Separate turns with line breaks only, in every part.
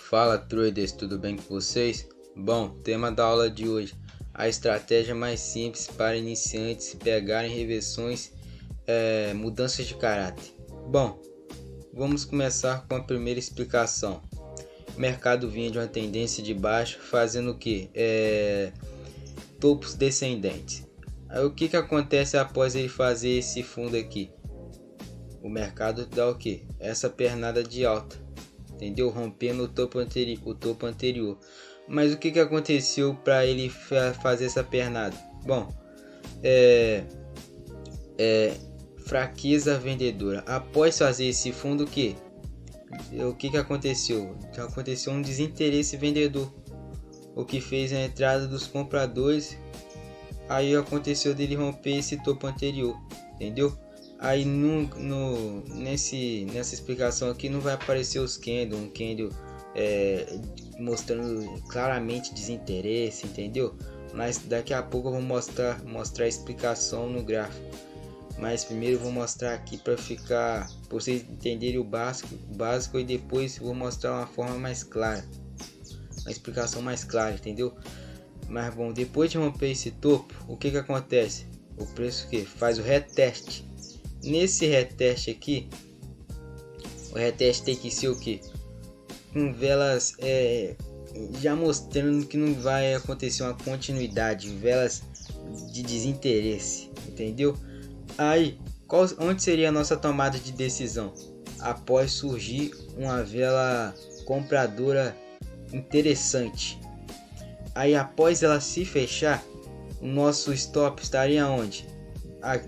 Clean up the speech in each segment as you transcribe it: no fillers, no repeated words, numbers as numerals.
Fala traders, tudo bem com vocês? Bom, tema da aula de hoje: a estratégia mais simples para iniciantes pegarem reversões, mudanças de caráter. Bom, vamos começar com a primeira explicação. O mercado vinha de uma tendência de baixa, fazendo o que? Topos descendentes. Aí o que acontece após ele fazer esse fundo aqui? O mercado dá o que? Essa pernada de alta, entendeu? Rompendo o topo anterior. Mas o que aconteceu para ele fazer essa pernada? Bom, fraqueza vendedora. Após fazer esse fundo, o que aconteceu? Aconteceu um desinteresse vendedor, o que fez a entrada dos compradores. Aí aconteceu dele romper esse topo anterior, entendeu? Aí nessa explicação aqui não vai aparecer os candles, um candle mostrando claramente desinteresse, entendeu? Mas daqui a pouco eu vou mostrar a explicação no gráfico. Mas primeiro eu vou mostrar aqui para vocês entenderem o básico, e depois vou mostrar uma forma mais clara, uma explicação mais clara, entendeu? Mas bom, depois de romper esse topo, o que acontece? O preço faz o reteste. Nesse reteste aqui, o reteste tem que ser o que? Com velas já mostrando que não vai acontecer uma continuidade, velas de desinteresse, entendeu? Aí, onde seria a nossa tomada de decisão? Após surgir uma vela compradora interessante. Aí, após ela se fechar, o nosso stop estaria onde?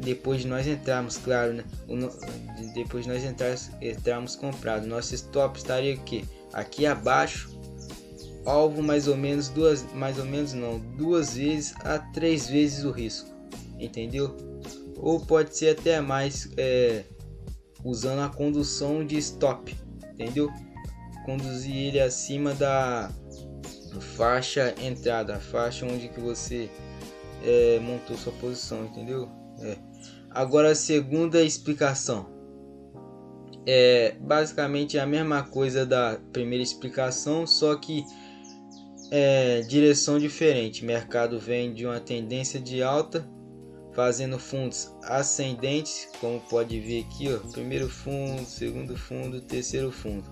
Depois de nós entrarmos, claro, né? Depois de nós entrarmos comprado, nosso stop estaria aqui abaixo, alvo mais ou menos duas vezes a 3 vezes o risco, entendeu? Ou pode ser até mais, usando a condução de stop, entendeu? Conduzir ele acima da faixa entrada, a faixa onde que você montou sua posição, entendeu? Agora a segunda explicação basicamente a mesma coisa da primeira explicação, só que direção diferente. O mercado vem de uma tendência de alta, fazendo fundos ascendentes, como pode ver aqui, ó, primeiro fundo, segundo fundo, terceiro fundo.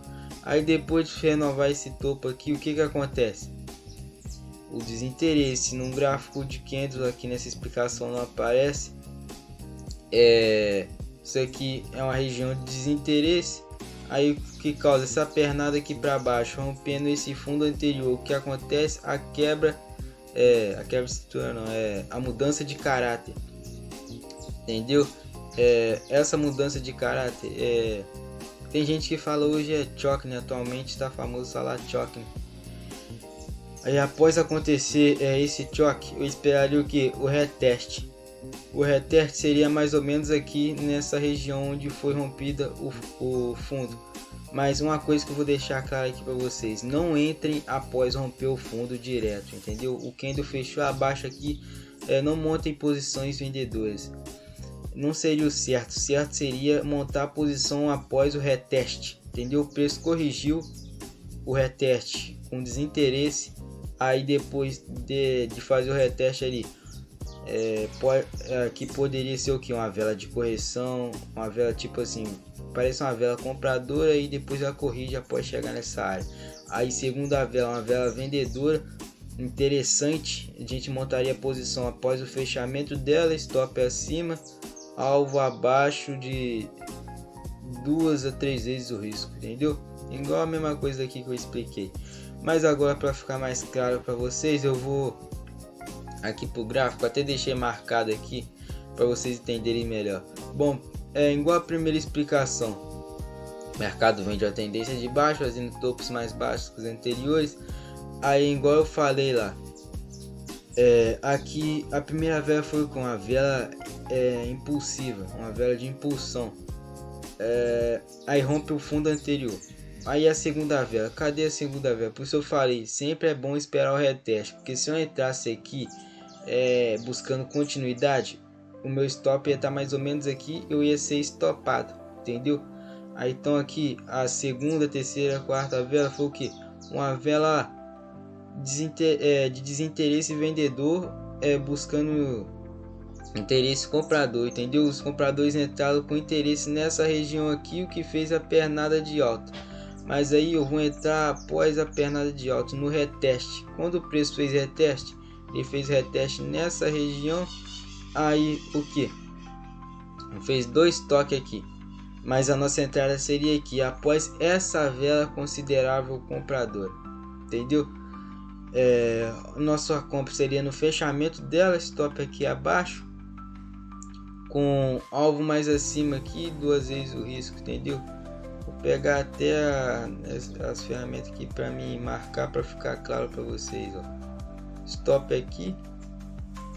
Aí depois de renovar esse topo aqui, o que acontece? O desinteresse no gráfico de candles aqui nessa explicação não aparece. Isso aqui é uma região de desinteresse. Aí o que causa essa pernada aqui para baixo, rompendo esse fundo anterior? O que acontece? A quebra a mudança de caráter, entendeu? Essa mudança de caráter, tem gente que fala hoje choque, né? Atualmente está famoso falar choque, né? Aí após acontecer esse choque, eu esperaria o que? O reteste. O reteste seria mais ou menos aqui nessa região onde foi rompida o fundo. Mas uma coisa que eu vou deixar claro aqui para vocês: não entrem após romper o fundo direto, entendeu? O candle fechou abaixo aqui, não montem posições vendedoras. Não seria o certo. O certo seria montar a posição após o reteste, entendeu? O preço corrigiu o reteste com desinteresse. Aí depois de fazer o reteste ali, aqui poderia ser o que? Uma vela de correção, uma vela tipo assim, parece uma vela compradora, e depois ela corrige após chegar nessa área. Aí segunda vela, uma vela vendedora interessante, a gente montaria a posição após o fechamento dela, stop acima, alvo abaixo de 2 a 3 vezes o risco, entendeu? Igual a mesma coisa aqui que eu expliquei. Mas agora, para ficar mais claro para vocês, eu vou aqui pro gráfico, até deixei marcado aqui para vocês entenderem melhor. Bom, igual a primeira explicação, o mercado vem de uma tendência de baixo, fazendo topos mais baixos que os anteriores. Aí, igual eu falei lá, aqui a primeira vela foi com a vela impulsiva, uma vela de impulsão. Aí rompe o fundo anterior. Aí a segunda vela, cadê a segunda vela? Por isso eu falei, sempre é bom esperar o reteste, porque se eu entrasse aqui buscando continuidade, o meu stop ia estar mais ou menos aqui, eu ia ser estopado, entendeu? Aí então aqui a segunda, terceira, quarta vela foi o que? uma vela de desinteresse vendedor buscando interesse comprador, entendeu? Os compradores entraram com interesse nessa região aqui, o que fez a pernada de alta. Mas aí eu vou entrar após a pernada de alta no reteste. Quando o preço fez reteste, ele fez reteste nessa região. Aí o que? Fez 2 toques aqui. Mas a nossa entrada seria aqui após essa vela considerável compradora, entendeu? Nossa compra seria no fechamento dela, stop aqui abaixo, com alvo mais acima aqui, 2 vezes o risco, entendeu? Vou pegar até as ferramentas aqui para me marcar, para ficar claro para vocês, ó. Stop aqui,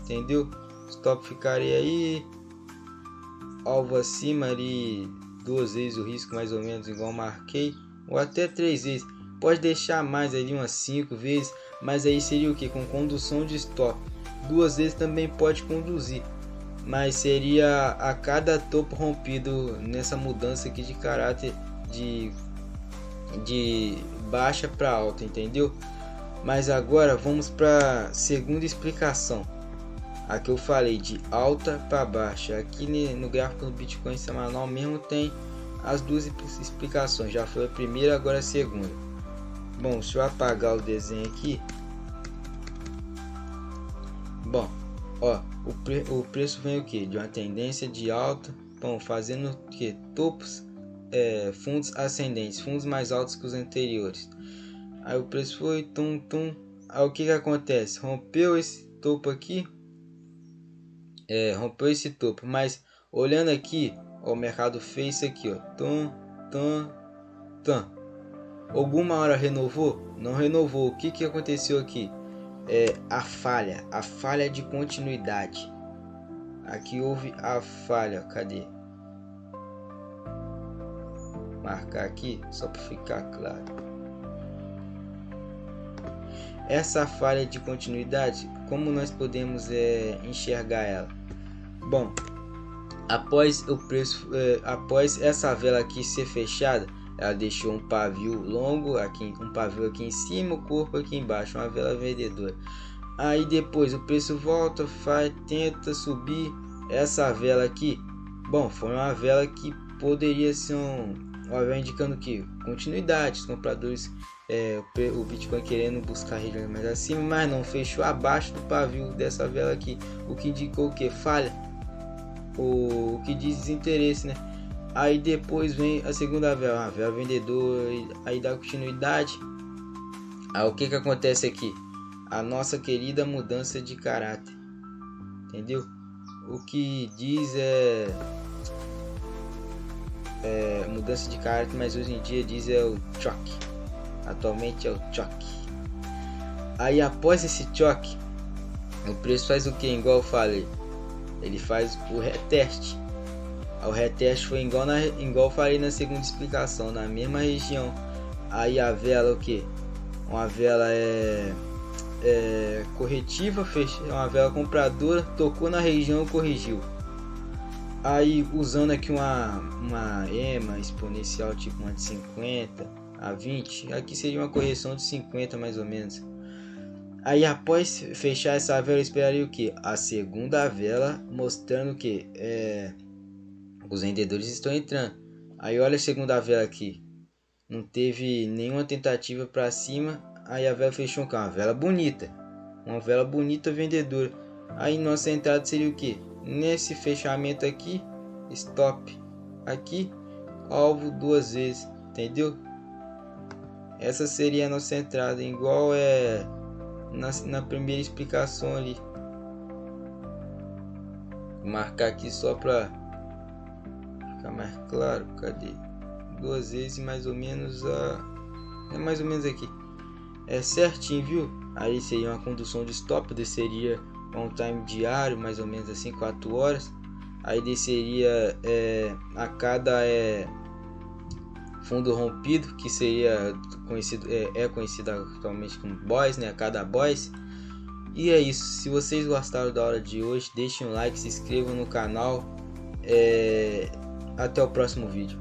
entendeu? Stop ficaria aí, alvo acima ali, 2 vezes o risco, mais ou menos igual marquei, ou até 3 vezes. Pode deixar mais ali, umas 5 vezes, mas aí seria o que? Com condução de stop. 2 vezes também pode conduzir, mas seria a cada topo rompido nessa mudança aqui de caráter de baixa para alta, entendeu? Mas agora vamos para a segunda explicação. Aqui eu falei de alta para baixa. Aqui no gráfico do Bitcoin semanal mesmo tem as 2 explicações. Já foi a primeira, agora a segunda. Bom, deixa eu apagar o desenho aqui. Bom, ó, o preço vem o que? De uma tendência de alta. Bom, fazendo o que? Topos, fundos ascendentes, fundos mais altos que os anteriores. Aí o preço foi tum. Aí o que acontece? Rompeu esse topo aqui. Rompeu esse topo, mas olhando aqui, ó, o mercado fez isso aqui, ó, tum. Alguma hora renovou? Não renovou. O que aconteceu aqui? A falha de continuidade. Aqui houve a falha. Cadê? Marcar aqui só para ficar claro. Essa falha de continuidade, como nós podemos enxergar ela? Bom, após essa vela aqui ser fechada, ela deixou um pavio longo aqui, um pavio aqui em cima, o corpo aqui embaixo, uma vela vendedora. Aí depois o preço volta, tenta subir. Essa vela aqui, bom, foi uma vela que poderia ser uma vela indicando que continuidade, os compradores, o Bitcoin querendo buscar regiões mais acima, mas não fechou abaixo do pavio dessa vela aqui, o que indicou o que? Falha, o que diz desinteresse, né? Aí depois vem a segunda vela, a vela vendedora, aí dá continuidade. Aí o que acontece aqui? A nossa querida mudança de caráter, entendeu? O que diz mudança de caráter, mas hoje em dia diz o choque. Atualmente é o choque. Aí após esse choque, o preço faz o que? Igual eu falei, ele faz o reteste. O reteste foi igual eu falei na segunda explicação, na mesma região. Aí a vela o que? Uma vela corretiva, uma vela compradora, tocou na região, corrigiu. Aí usando aqui uma EMA exponencial, tipo uma de 50 a 20, aqui seria uma correção de 50 mais ou menos. Aí após fechar essa vela, eu esperaria o que? A segunda vela, mostrando que os vendedores estão entrando. Aí olha a segunda vela aqui, não teve nenhuma tentativa para cima. Aí a vela fechou com uma vela bonita, vendedora. Aí nossa entrada seria o que? Nesse fechamento aqui, stop aqui, alvo 2 vezes, entendeu? Essa seria a nossa entrada, igual na primeira explicação ali. Vou marcar aqui só para ficar mais claro. Cadê? 2 vezes mais ou menos mais ou menos aqui. Certinho, viu? Aí seria uma condução de stop, desceria um time diário, mais ou menos assim, 4 horas. Aí desceria a cada fundo rompido, que seria conhecido, conhecido atualmente como boys, né? A cada boys. E é isso. Se vocês gostaram da aula de hoje, deixem um like, se inscrevam no canal. Até o próximo vídeo.